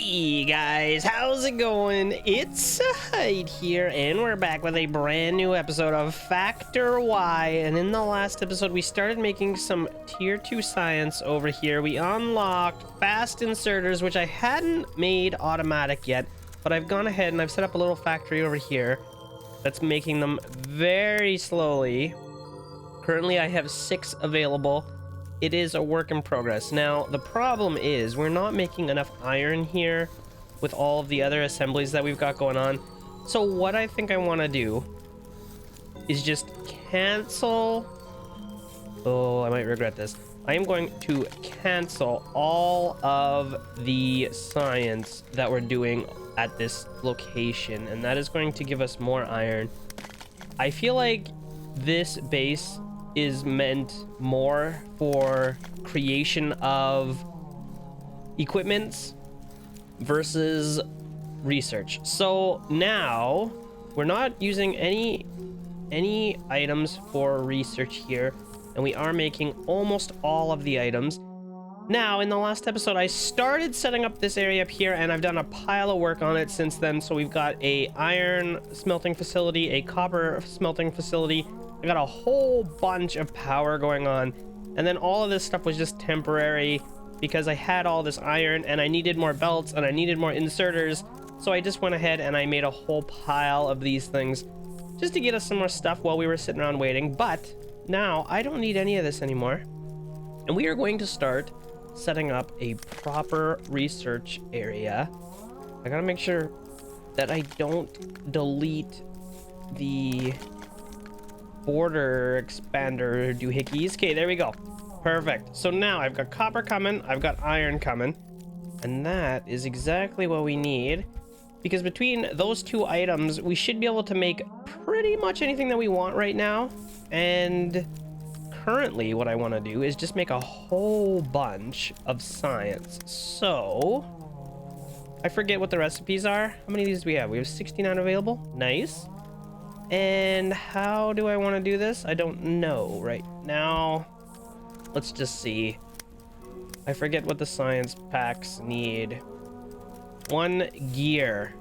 Hey guys, how's it going? It's Zahait here, and we're back with a brand new episode of Factor Y. And in the last episode, we started making some tier 2 science over here. We unlocked fast inserters, which I hadn't made automatic yet, but I've gone ahead and I've set up a little factory over here that's making them very slowly. Currently, I have 6 available. It is a work in progress. Now, the problem is we're not making enough iron here with all of the other assemblies that we've got going on. So what I think I want to do is just cancel... Oh, I might regret this. I am going to cancel all of the science that we're doing at this location, and that is going to give us more iron. I feel like this base is meant more for creation of equipments versus research. So now we're not using any items for research here, and we are making almost all of the items. Now, in the last episode, I started setting up this area up here, and I've done a pile of work on it since then. So we've got a iron smelting facility, a copper smelting facility. I got a whole bunch of power going on, and then all of this stuff was just temporary because I had all this iron and I needed more belts and I needed more inserters. So I just went ahead and I made a whole pile of these things just to get us some more stuff while we were sitting around waiting. But now I don't need any of this anymore, and we are going to start setting up a proper research area. I gotta make sure that I don't delete the border expander doohickeys. Okay, there we go. Perfect. So now I've got copper coming, I've got iron coming, and that is exactly what we need, because between those two items we should be able to make pretty much anything that we want right now. And currently what I want to do is just make a whole bunch of science. So I forget what the recipes are. How many of these do we have? We have 69 available. Nice. And how do I want to do this? I don't know right now. Let's just see. I forget what the science packs need. 1 gear.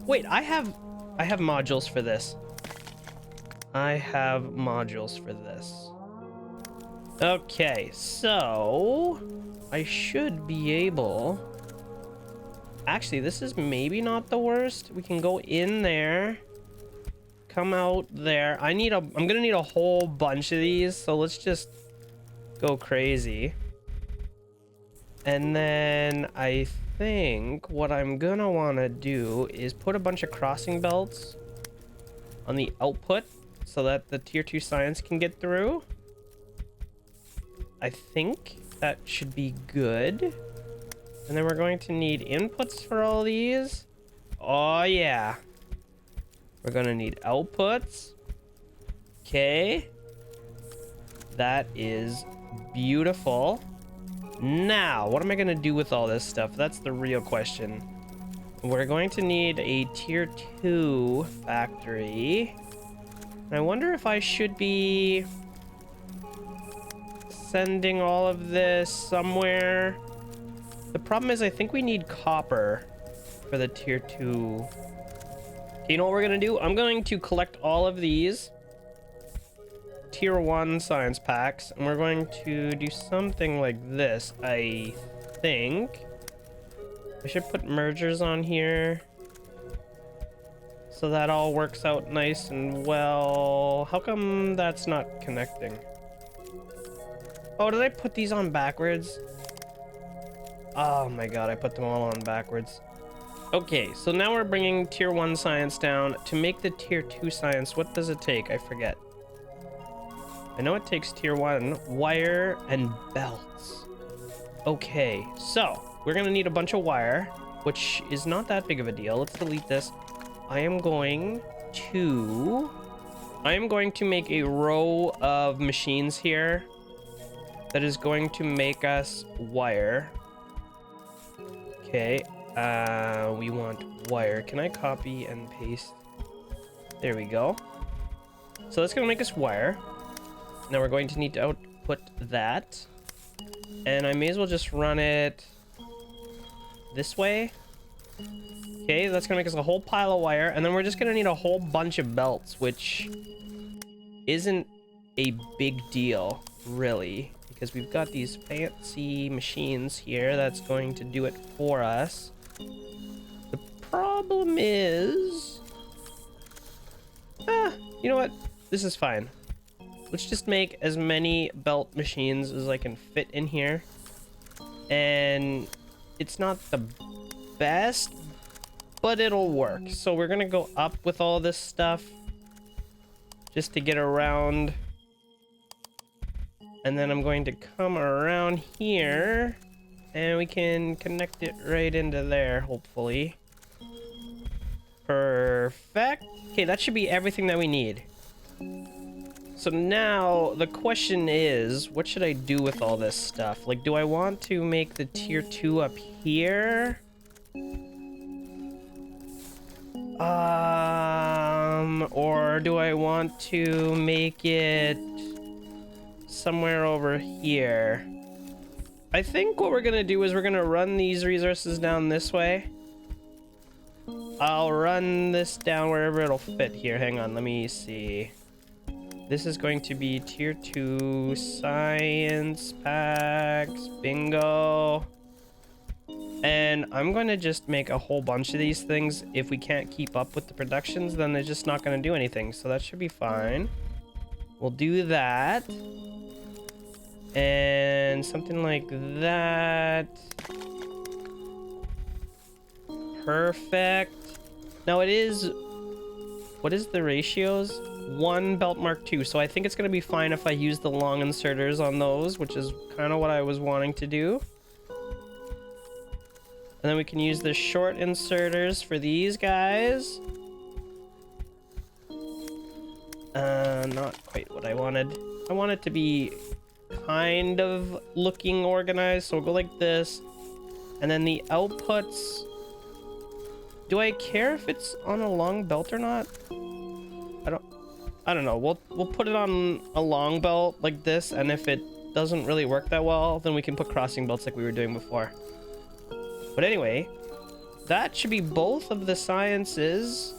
Wait, I have modules for this. I have modules for this. Okay, so I should be able... Actually, this is maybe not the worst. We can go in there, come out there. I'm gonna need a whole bunch of these, so let's just go crazy. And then I think what I'm gonna want to do is put a bunch of crossing belts on the output so that the tier 2 science can get through. I think that should be good. And then we're going to need inputs for all these. Oh yeah. We're gonna need outputs. Okay. That is beautiful. Now, what am I gonna do with all this stuff? That's the real question. We're going to need a tier 2 factory. I wonder if I should be sending all of this somewhere. The problem is I think we need copper for the tier 2. You know what we're gonna do? I'm going to collect all of these tier 1 science packs, and we're going to do something like this. I think I should put mergers on here so that all works out nice and well. How come that's not connecting? Oh, did I put these on backwards? Oh my god, I put them all on backwards. Okay, so now we're bringing tier 1 science down. To make the tier 2 science, what does it take? I forget. I know it takes tier 1 wire and belts. Okay, so we're gonna need a bunch of wire, which is not that big of a deal. Let's delete this. I am going to make a row of machines here that is going to make us wire. Okay, we want wire. Can I copy and paste? There we go. So that's gonna make us wire. Now we're going to need to output that, and I may as well just run it this way. Okay, that's gonna make us a whole pile of wire, and then we're just gonna need a whole bunch of belts, which isn't a big deal, really, because we've got these fancy machines here that's going to do it for us. The problem is... you know what? This is fine. Let's just make as many belt machines as I can fit in here. And it's not the best, but it'll work. So we're gonna go up with all this stuff just to get around. And then I'm going to come around here and we can connect it right into there, hopefully. Perfect. Okay, that should be everything that we need. So now the question is, what should I do with all this stuff? Like, do I want to make the tier 2 up here? Or do I want to make it somewhere over here? I think what we're gonna do is we're gonna run these resources down this way. I'll run this down wherever it'll fit here. Hang on, let me see. This is going to be tier 2 science packs, bingo. And I'm going to just make a whole bunch of these things. If we can't keep up with the productions, then they're just not going to do anything. So that should be fine. We'll do that. And something like that. Perfect. Now it is... What is the ratios? 1 belt mark 2. So I think it's going to be fine if I use the long inserters on those, which is kind of what I was wanting to do. And then we can use the short inserters for these guys. Not quite what I wanted. I want it to be kind of looking organized. So we'll go like this. And then the outputs... Do I care if it's on a long belt or not? I don't know. We'll put it on a long belt like this, and if it doesn't really work that well, then we can put crossing belts like we were doing before. But anyway, that should be both of the sciences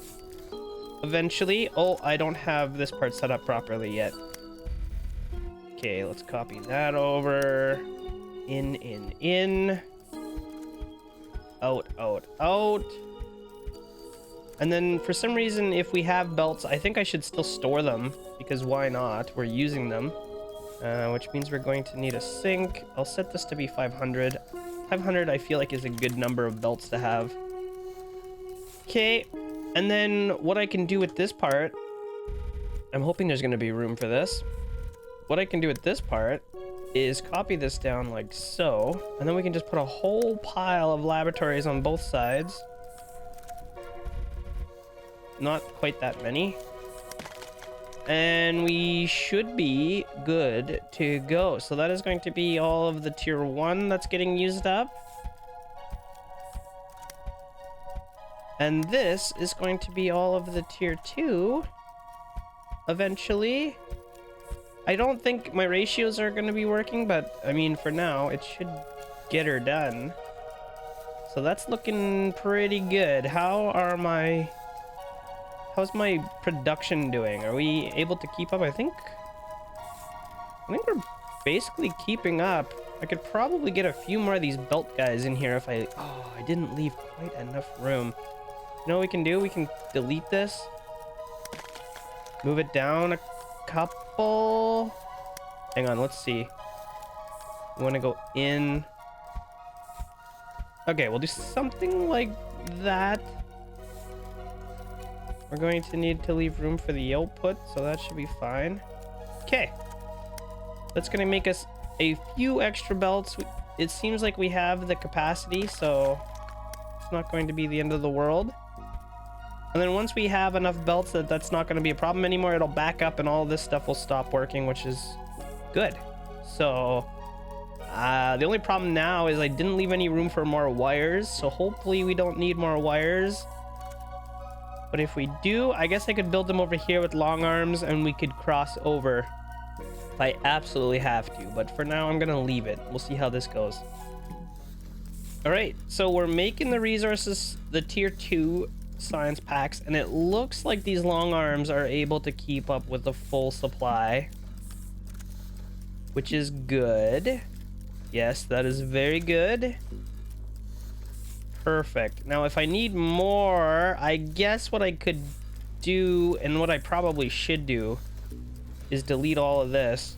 eventually. Oh, I don't have this part set up properly yet. Okay, let's copy that over. In. Out. And then for some reason, if we have belts, I think I should still store them, because why not? We're using them, which means we're going to need a sink. I'll set this to be 500. 500 I feel like is a good number of belts to have. Okay, and then what I can do with this part, I'm hoping there's going to be room for this. What I can do with this part is copy this down like so, and then we can just put a whole pile of laboratories on both sides. Not quite that many. And we should be good to go. So that is going to be all of the tier 1 that's getting used up. And this is going to be all of the tier 2 eventually. I don't think my ratios are going to be working, but I mean, for now, it should get her done. So that's looking pretty good. How's my production doing? Are we able to keep up? I think we're basically keeping up. I could probably get a few more of these belt guys in here if I didn't leave quite enough room. You know what we can do? We can delete this. Move it down a couple. Hang on, let's see. We want to go in. Okay, we'll do something like that. We're going to need to leave room for the output, so that should be fine. Okay. That's going to make us a few extra belts. It seems like we have the capacity, so it's not going to be the end of the world. And then once we have enough belts that's not going to be a problem anymore, it'll back up and all this stuff will stop working, which is good. So the only problem now is I didn't leave any room for more wires, so hopefully we don't need more wires. But if we do, I guess I could build them over here with long arms and we could cross over if I absolutely have to. But for now, I'm going to leave it. We'll see how this goes. All right, so we're making the resources, the tier 2 science packs, and it looks like these long arms are able to keep up with the full supply, which is good. Yes, that is very good. Perfect. Now, if I need more, I guess what I could do, and what I probably should do, is delete all of this.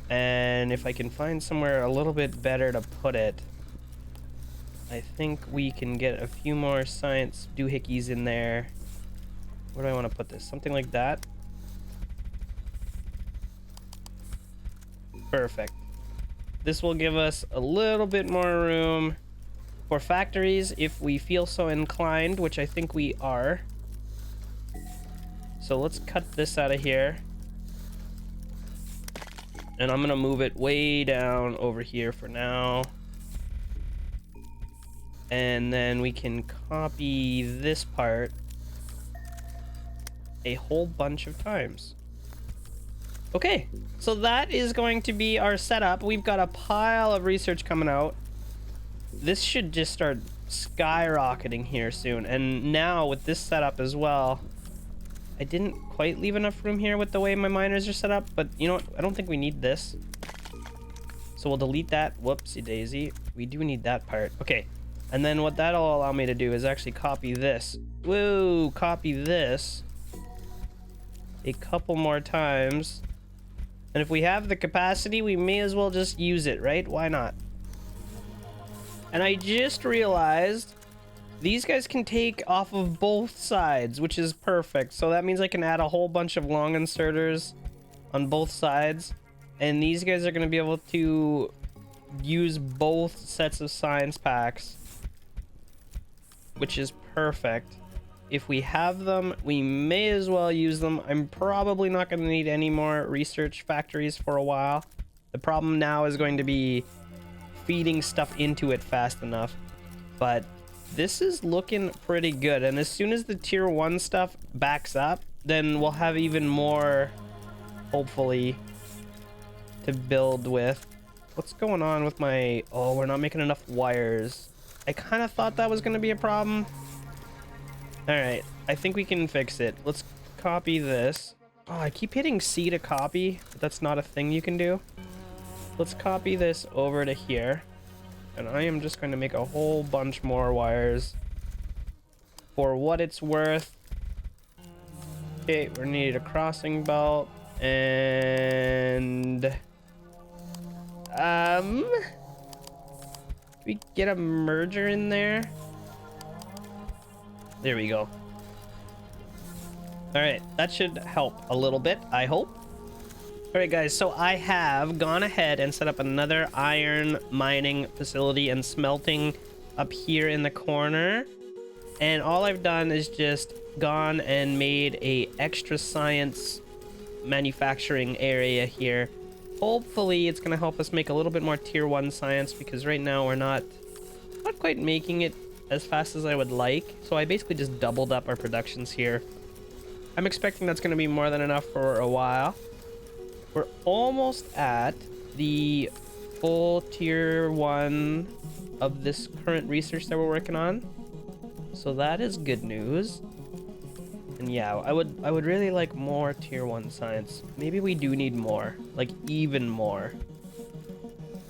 And if I can find somewhere a little bit better to put it, I think we can get a few more science doohickeys in there. Where do I want to put this? Something like that. Perfect. This will give us a little bit more room for factories if we feel so inclined, which I think we are. So let's cut this out of here. And I'm gonna move it way down over here for now. And then we can copy this part a whole bunch of times. Okay, so that is going to be our setup. We've got a pile of research coming out. This should just start skyrocketing here soon. And now with this setup as well, I didn't quite leave enough room here with the way my miners are set up, but you know what? I don't think we need this. So we'll delete that. Whoopsie daisy. We do need that part. Okay. And then what that'll allow me to do is actually copy this. Whoa, copy this a couple more times. And if we have the capacity, we may as well just use it, right? Why not? And I just realized these guys can take off of both sides, which is perfect. So that means I can add a whole bunch of long inserters on both sides. And these guys are going to be able to use both sets of science packs, which is perfect. If we have them, we may as well use them. I'm probably not going to need any more research factories for a while. The problem now is going to be feeding stuff into it fast enough. But this is looking pretty good, and as soon as the tier 1 stuff backs up, then we'll have even more, hopefully, to build with. What's going on with my... Oh, we're not making enough wires. I kind of thought that was going to be a problem. Alright, I think we can fix it. Let's copy this. Oh, I keep hitting C to copy, but that's not a thing you can do. Let's copy this over to here. And I am just going to make a whole bunch more wires for what it's worth. Okay, we need a crossing belt and can we get a merger in there? There we go. All right, that should help a little bit, I hope. All right, guys, so I have gone ahead and set up another iron mining facility and smelting up here in the corner. And all I've done is just gone and made a extra science manufacturing area here. Hopefully, it's going to help us make a little bit more tier 1 science, because right now we're not quite making it as fast as I would like. So I basically just doubled up our productions here. I'm expecting that's going to be more than enough for a while. We're almost at the full tier 1 of this current research that we're working on. So that is good news. And yeah, I would really like more tier 1 science. Maybe we do need more, like even more.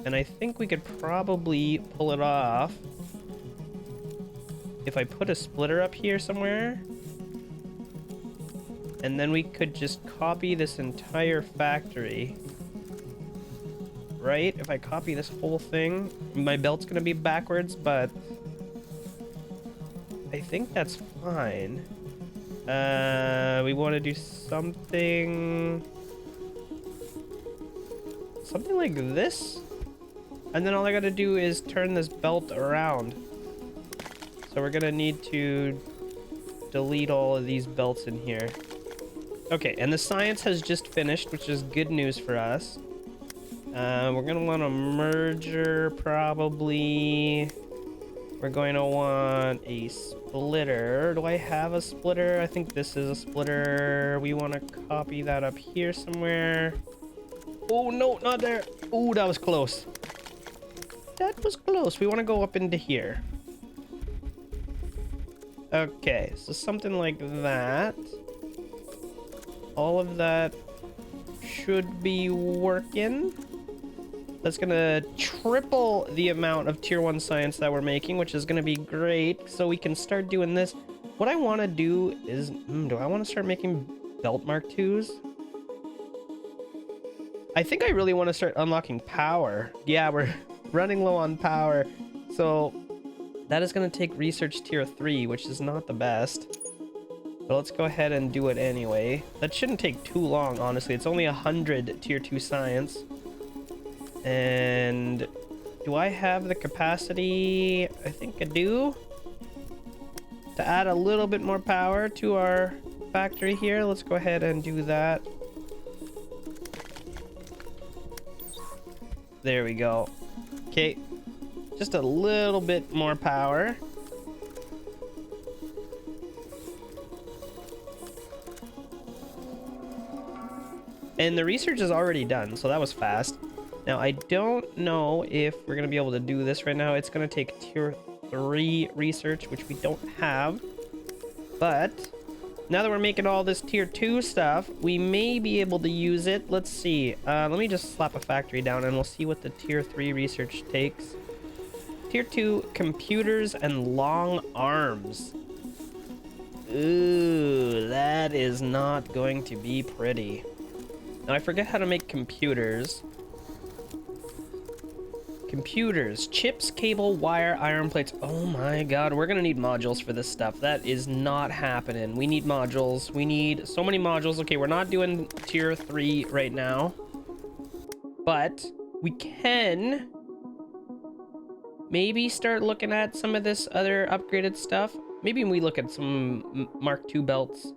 And I think we could probably pull it off if I put a splitter up here somewhere. And then we could just copy this entire factory. Right? If I copy this whole thing, my belt's gonna be backwards, but I think that's fine. We want to do something like this. And then all I gotta do is turn this belt around. So we're gonna need to delete all of these belts in here. Okay, and the science has just finished, which is good news for us. We're gonna want a merger, probably. We're going to want a splitter. Do I have a splitter? I think this is a splitter. We want to copy that up here somewhere. Oh, no, not there. Oh, that was close. that was close. We want to go up into here. Okay, so something like that. All of that should be working. That's gonna triple the amount of tier 1 science that we're making, which is gonna be great. So we can start doing this. What I want to do is, do I want to start making belt mark 2s? I think I really want to start unlocking power. Yeah, we're running low on power. So that is going to take research tier 3, which is not the best. But let's go ahead and do it anyway. That shouldn't take too long, honestly. It's only 100 tier 2 science. And do I have the capacity? I think I do. To add a little bit more power to our factory here. Let's go ahead and do that. There we go. Okay. Just a little bit more power. And the research is already done, so that was fast. Now, I don't know if we're going to be able to do this right now. It's going to take tier 3 research, which we don't have. But now that we're making all this tier 2 stuff, we may be able to use it. Let's see. Let me just slap a factory down and we'll see what the tier 3 research takes. Tier 2, computers and long arms. Ooh, that is not going to be pretty. Now, I forget how to make computers. Computers, chips, cable, wire, iron plates. Oh my god, we're gonna need modules for this stuff. That is not happening. We need modules. We need so many modules. Okay, we're not doing tier 3 right now. But we can maybe start looking at some of this other upgraded stuff. Maybe we look at some Mark II belts.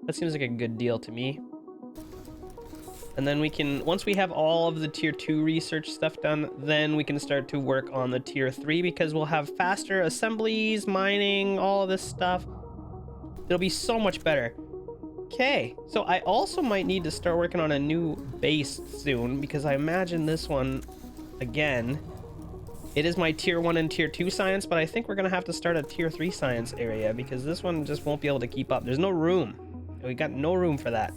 That seems like a good deal to me. And then we can, once we have all of the tier 2 research stuff done, then we can start to work on the tier 3 because we'll have faster assemblies, mining, all of this stuff. It'll be so much better. Okay, so I also might need to start working on a new base soon because I imagine this one, again, it is my tier 1 and tier 2 science, but I think we're going to have to start a tier 3 science area because this one just won't be able to keep up. There's no room. We got no room for that.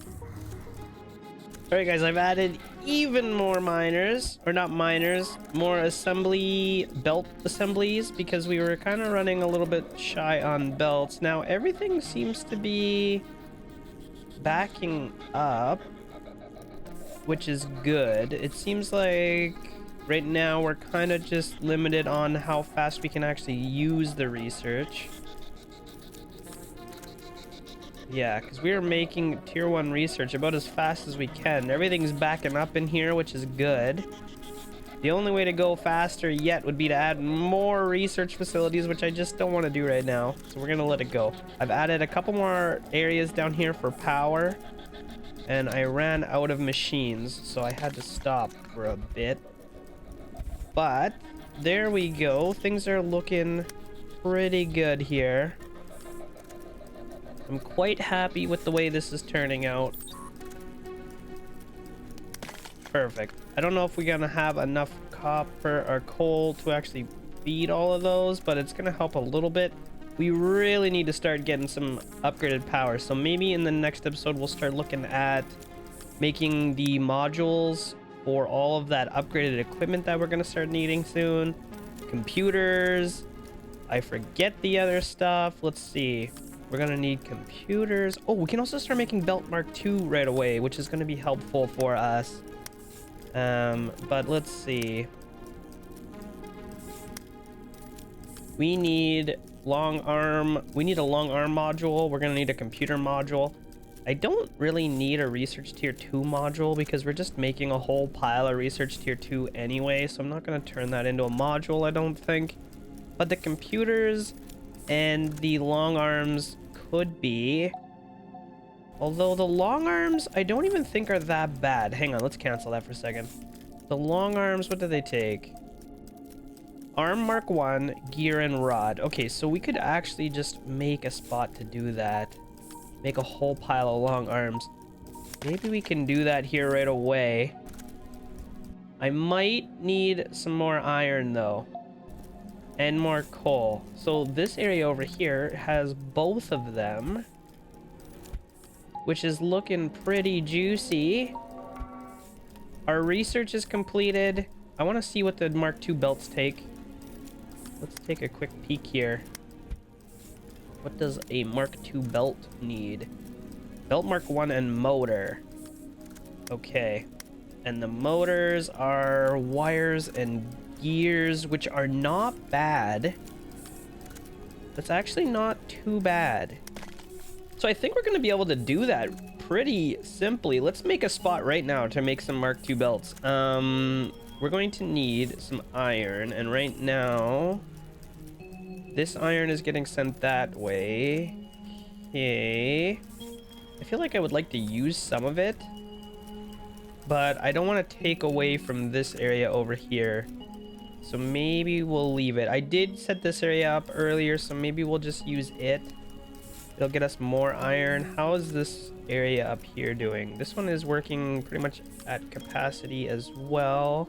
Alright guys, I've added even more miners, or not miners, more assembly, belt assemblies, because we were kind of running a little bit shy on belts. Now everything seems to be backing up, which is good. It seems like right now we're kind of just limited on how fast we can actually use the research. Yeah, because we are making tier 1 research about as fast as we can. Everything's backing up in here, which is good. The only way to go faster yet would be to add more research facilities, which I just don't want to do right now. So we're going to let it go. I've added a couple more areas down here for power. And I ran out of machines, so I had to stop for a bit. But there we go. Things are looking pretty good here. I'm quite happy with the way this is turning out. Perfect. I don't know if we're gonna have enough copper or coal to actually feed all of those, but it's gonna help a little bit. We really need to start getting some upgraded power, so maybe in the next episode we'll start looking at making the modules for all of that upgraded equipment that we're gonna start needing soon. Computers. I forget the other stuff. Let's see. We're gonna need computers. Oh, we can also start making belt mark II right away, which is gonna be helpful for us. But let's see. We need long arm. We need a long arm module. We're gonna need a computer module. I don't really need a research tier 2 module because we're just making a whole pile of research tier 2 anyway, so I'm not gonna turn that into a module, I don't think. But the computers and the long arms could be. Although the long arms, I don't even think are that bad. Hang on, let's cancel that for a second. The long arms, what do they take? Arm Mark 1, gear and rod. Okay, so we could actually just make a spot to do that. Make a whole pile of long arms. Maybe we can do that here right away. I might need some more iron though. And more coal. So this area over here has both of them, which is looking pretty juicy. Our research is completed. I want to see what the Mark II belts take. Let's take a quick peek here. What does a Mark II belt need? Belt Mark I and motor. Okay. And the motors are wires and gears, which are not bad. That's actually not too bad. So I think we're going to be able to do that pretty simply. Let's make a spot right now to make some Mark II belts. We're going to need some iron, and right now this iron is getting sent that way. Okay. I feel like I would like to use some of it, but I don't want to take away from this area over here. So maybe we'll leave it. I did set this area up earlier, so maybe we'll just use it. It'll get us more iron. How is this area up here doing? This one is working pretty much at capacity as well.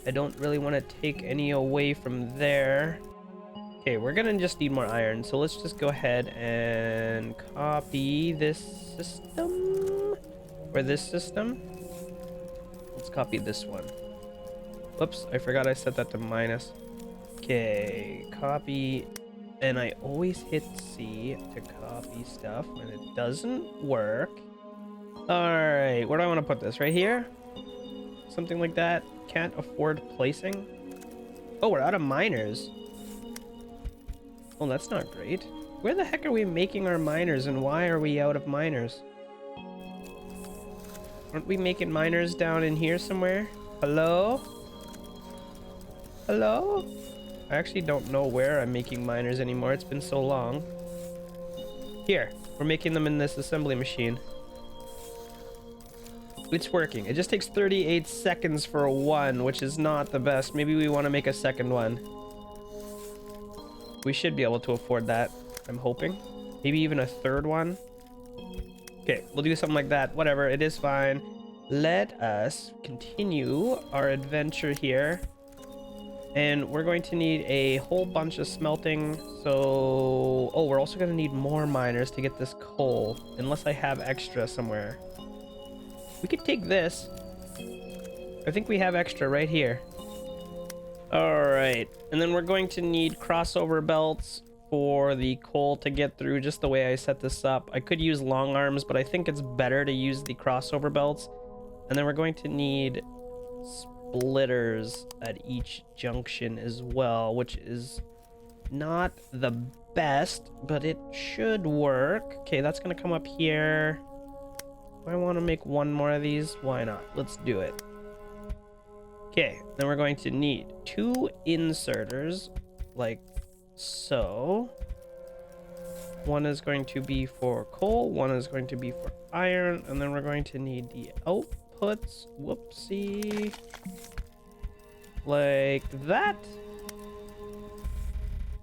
I don't really want to take any away from there. Okay, we're gonna just need more iron, so let's just go ahead and copy this system. Or this system. Let's copy this one. Whoops, I forgot I set that to minus. Okay, copy. And I always hit C to copy stuff when it doesn't work. Alright, where do I want to put this? Right here? Something like that. Can't afford placing. Oh, we're out of miners. Oh, that's not great. Where the heck are we making our miners, and why are we out of miners? Aren't we making miners down in here somewhere? Hello? Hello? I actually don't know where I'm making miners anymore. It's been so long. Here, we're making them in this assembly machine. It's working. It just takes 38 seconds for one, which is not the best. Maybe we want to make a second one. We should be able to afford that, I'm hoping. Maybe even a third one. Okay, we'll do something like that. Whatever, it is fine. Let us continue our adventure here. And we're going to need a whole bunch of smelting. So, oh, we're also going to need more miners to get this coal. Unless I have extra somewhere. We could take this. I think we have extra right here. Alright. And then we're going to need crossover belts for the coal to get through, just the way I set this up. I could use long arms, but I think it's better to use the crossover belts. And then we're going to need splitters at each junction as well, which is not the best, but it should work. Okay, that's gonna come up here. Do I want to make one more of these? Why not? Let's do it. Okay, then we're going to need 2 inserters like so. One is going to be for coal, one is going to be for iron, and then we're going to need the outputs. Whoopsie. Like that.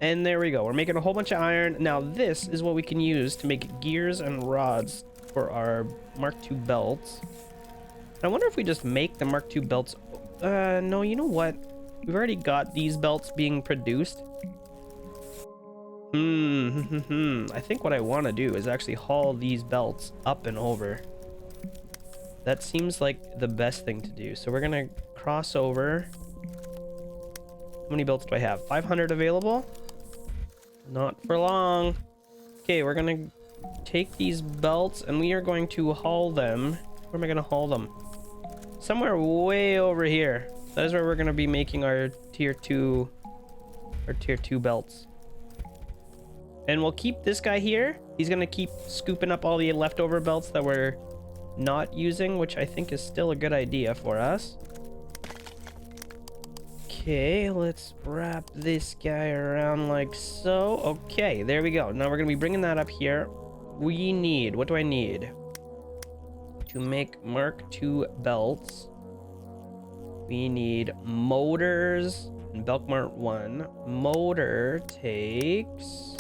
And there we go. We're making a whole bunch of iron. Now this is what we can use to make gears and rods for our Mark II belts. I wonder if we just make the Mark II belts. No, you know what? We've already got these belts being produced. I think what I want to do is actually haul these belts up and over. That seems like the best thing to do. So we're gonna cross over. How many belts do I have? 500 available? Not for long. Okay, we're gonna take these belts and we are going to haul them. Where am I gonna haul them? Somewhere way over here. That is where we're gonna be making our tier 2 belts. And we'll keep this guy here. He's gonna keep scooping up all the leftover belts that we're not using, which I think is still a good idea for us. Okay, let's wrap this guy around like so. Okay, there we go. Now we're gonna be bringing that up here. We need, what do I need? To make Mark II belts, we need motors and Belt Mark 1. Motor takes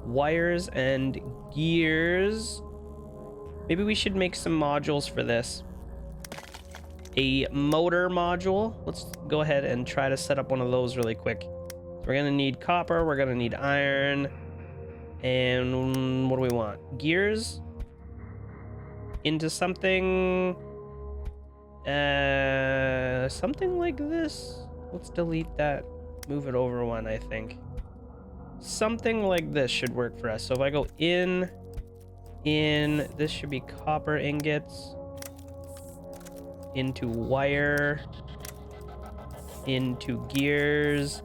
wires and gears. Maybe we should make some modules for this. a motor module. Let's go ahead and try to set up one of those really quick. So we're gonna need copper, we're gonna need iron, and what do we want? Gears into something, something like this. Let's delete that, move it over one, I think. Something like this should work for us. So if I go in, this should be copper ingots, into wire, into gears,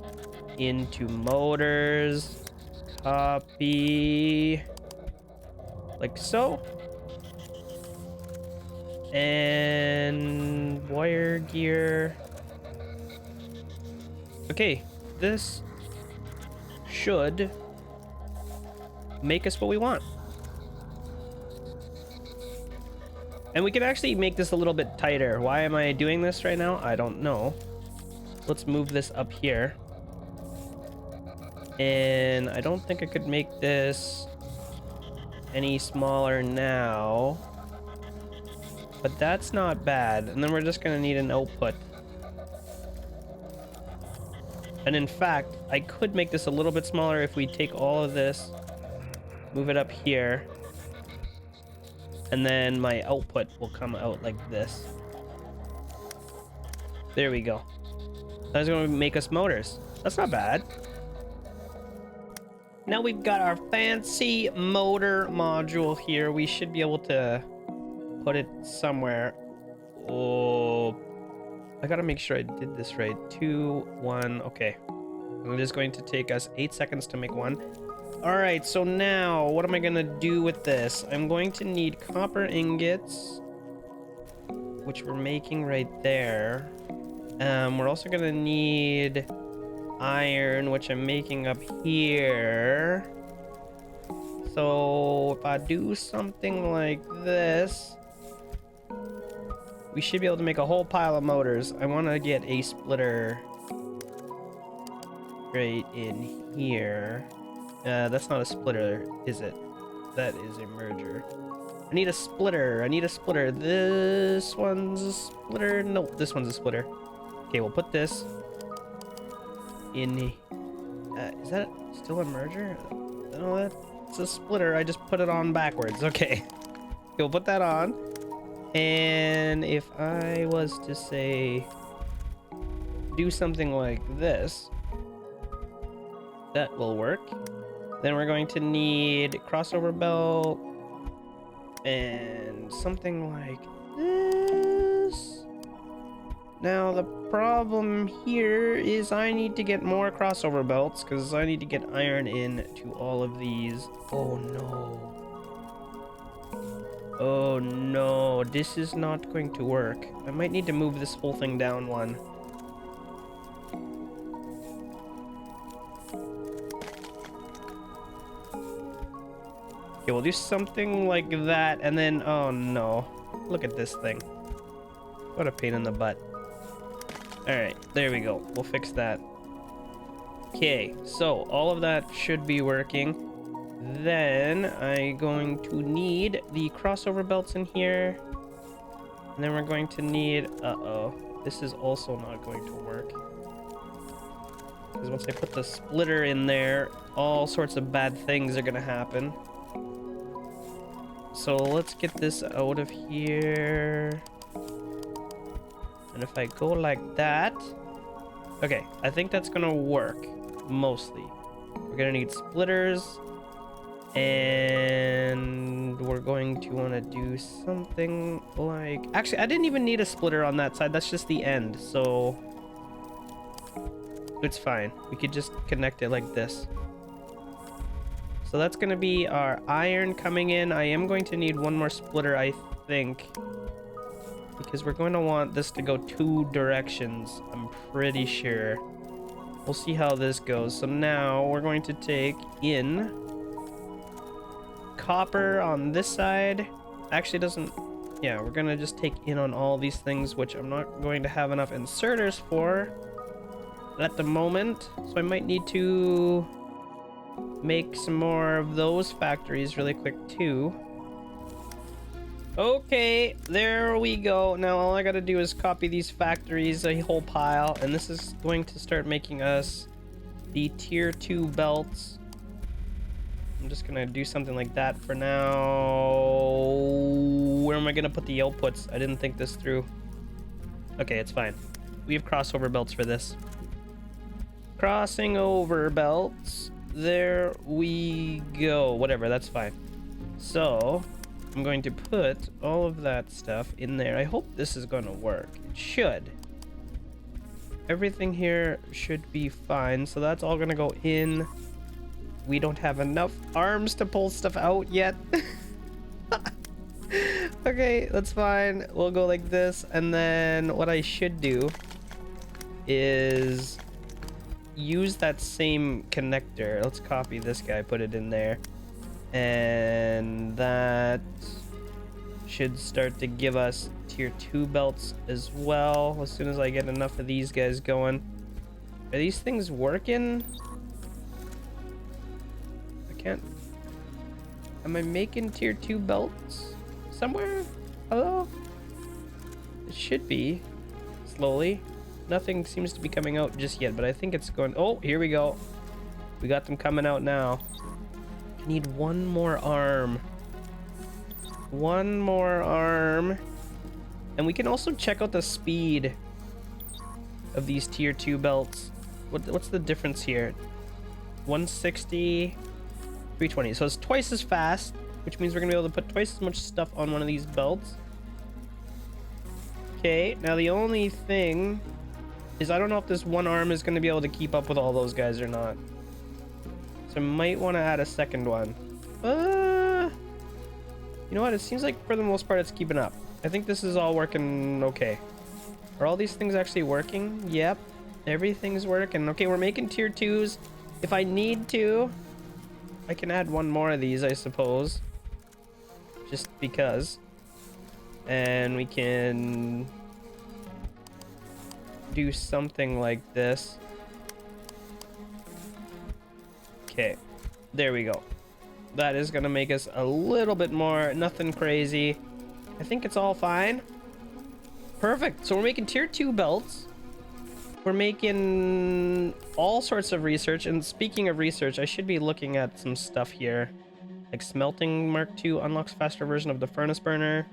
into motors, copy, like so, and wire, gear. Okay, this should make us what we want. And we can actually make this a little bit tighter. Why am I doing this right now? I don't know. Let's move this up here. And I don't think I could make this any smaller now. But that's not bad. And then we're just gonna need an output. And in fact, I could make this a little bit smaller if we take all of this, move it up here, and then my output will come out like this. There we go. That's going to make us motors. That's not bad. Now we've got our fancy motor module here. We should be able to put it somewhere. Oh, I gotta make sure I did this right. 2, 1, okay. It is going to take us 8 seconds to make one. All right, so now what am I gonna do with this? I'm going to need copper ingots, which we're making right there. We're also gonna need iron, which I'm making up here. So if I do something like this, we should be able to make a whole pile of motors. I want to get a splitter right in here. That's not a splitter, is it? That is a merger. I need a splitter. I need a splitter. This one's a splitter. No, this one's a splitter. Okay, we'll put this in. Is that still a merger? No, that's a splitter. I just put it on backwards. Okay. We'll put that on. And if I was to say do something like this, that will work. Then we're going to need crossover belt and something like this. Now the problem here is I need to get more crossover belts because I need to get iron in to all of these. Oh no. Oh no, this is not going to work. I might need to move this whole thing down one. Okay, we'll do something like that, and then, oh no. Look at this thing. What a pain in the butt. Alright, there we go. We'll fix that. Okay, so all of that should be working. Then I'm going to need the crossover belts in here. And then we're going to need... Uh-oh. This is also not going to work. Because once I put the splitter in there, all sorts of bad things are going to happen. So let's get this out of here. And if I go like that... Okay, I think that's going to work. Mostly. We're going to need splitters. And we're going to want to do something like... Actually, I didn't even need a splitter on that side. That's just the end. So it's fine. We could just connect it like this. So that's going to be our iron coming in. I am going to need one more splitter, I think. Because we're going to want this to go 2 directions. I'm pretty sure. We'll see how this goes. So now we're going to take in... copper on this side. Actually doesn't... Yeah, we're gonna just take in on all these things, which I'm not going to have enough inserters for at the moment. So I might need to make some more of those factories really quick too. Okay, there we go. Now all I gotta do is copy these factories, a whole pile, and this is going to start making us the tier 2 belts. I'm just gonna do something like that for now. Where am I gonna put the outputs? I didn't think this through. Okay, it's fine. We have crossover belts for this. Crossing over belts. There we go. Whatever, that's fine. So I'm going to put all of that stuff in there. I hope this is gonna work. It should. Everything here should be fine. So that's all gonna go in. We don't have enough arms to pull stuff out yet. Okay, that's fine. We'll go like this. And then what I should do is use that same connector. Let's copy this guy, put it in there. And that should start to give us tier 2 belts as well as soon as I get enough of these guys going. Are these things working? I can't. Am I making tier 2 belts somewhere? Hello? It should be slowly. Nothing seems to be coming out just yet, but I think it's going. Oh, here we go. We got them coming out now. I need one more arm. One more arm. And we can also check out the speed of these tier 2 belts. What's the difference here? 160, 320. So it's twice as fast, which means we're gonna be able to put twice as much stuff on one of these belts. Okay, now the only thing is I don't know if this one arm is gonna be able to keep up with all those guys or not. So I might want to add a second one. You know what? It seems like for the most part it's keeping up. I think this is all working okay. Are all these things actually working? Yep. Everything's working. Okay, we're making tier 2s. If I need to, I can add one more of these, I suppose. Just because. And we can do something like this. Okay, there we go. That is gonna make us a little bit more, nothing crazy. I think it's all fine. Perfect. So we're making tier 2 belts. We're making all sorts of research. And speaking of research, I should be looking at some stuff here. Like smelting Mark II unlocks faster version of the furnace burner.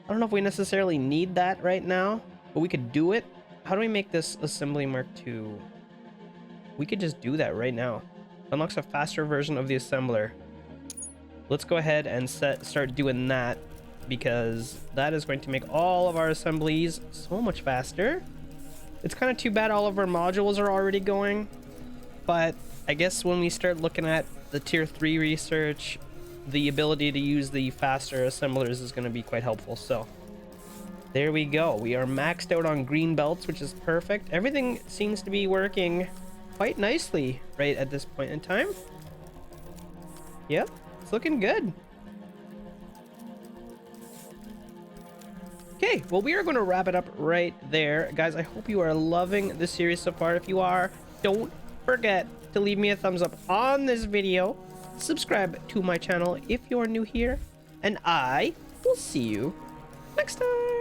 I don't know if we necessarily need that right now, but we could do it. How do we make this assembly Mark II? We could just do that right now. Unlocks a faster version of the assembler. Let's go ahead and start doing that, because that is going to make all of our assemblies so much faster. It's kind of too bad all of our modules are already going, but I guess when we start looking at the tier 3 research, the ability to use the faster assemblers is going to be quite helpful. So there we go. We are maxed out on green belts, which is perfect. Everything seems to be working quite nicely right at this point in time. Yep, it's looking good. Okay, well, we are going to wrap it up right there. Guys, I hope you are loving the series so far. If you are, don't forget to leave me a thumbs up on this video. Subscribe to my channel if you are new here. And I will see you next time.